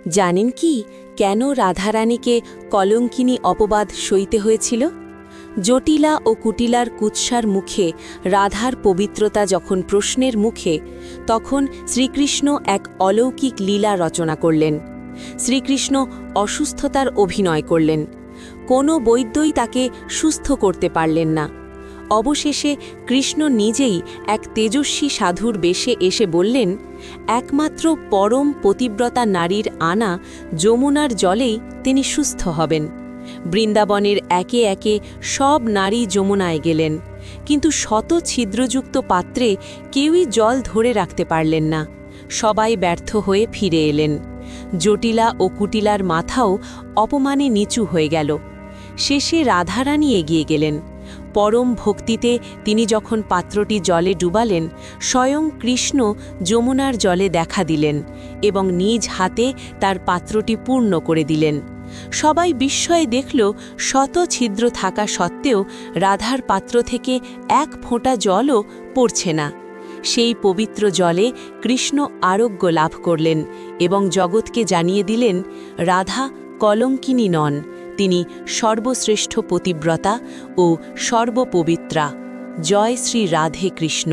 জানেন কি কেন রাধারানীকে কলঙ্কিনী অপবাদ সইতে হয়েছিল? জটিলা ও কুটিলার কুৎসার মুখে রাধার পবিত্রতা যখন প্রশ্নের মুখে, তখন শ্রীকৃষ্ণ এক অলৌকিক লীলা রচনা করলেন। শ্রীকৃষ্ণ অসুস্থতার অভিনয় করলেন। কোনো বৈদ্যই তাকে সুস্থ করতে পারলেন না। অবশেষে কৃষ্ণ নিজেই এক তেজস্বী সাধুর বেশে এসে বললেন, একমাত্র পরম পতিব্রতা নারীর আনা যমুনার জলেই তিনি সুস্থ হবেন। বৃন্দাবনের একে একে সব নারী যমুনায় গেলেন, কিন্তু শত ছিদ্রযুক্ত পাত্রে কেউই জল ধরে রাখতে পারলেন না। সবাই ব্যর্থ হয়ে ফিরে এলেন। জটিলা ও কুটিলার মাথাও অপমানে নিচু হয়ে গেল। শেষে রাধারানী এগিয়ে গেলেন। পরম ভক্তিতে তিনি যখন পাত্রটি জলে ডুবালেন, স্বয়ং কৃষ্ণ যমুনার জলে দেখা দিলেন এবং নিজ হাতে তার পাত্রটি পূর্ণ করে দিলেন। সবাই বিস্ময়ে দেখল, শত ছিদ্র থাকা সত্ত্বেও রাধার পাত্র থেকে এক ফোঁটা জলও পড়ছে না। সেই পবিত্র জলে কৃষ্ণ আরোগ্য লাভ করলেন এবং জগৎকে জানিয়ে দিলেন, রাধা কলঙ্কিনী নন, তিনি সর্বশ্রেষ্ঠ পতিব্রতা ও সর্বপবিত্রা। জয় শ্রী রাধে কৃষ্ণ।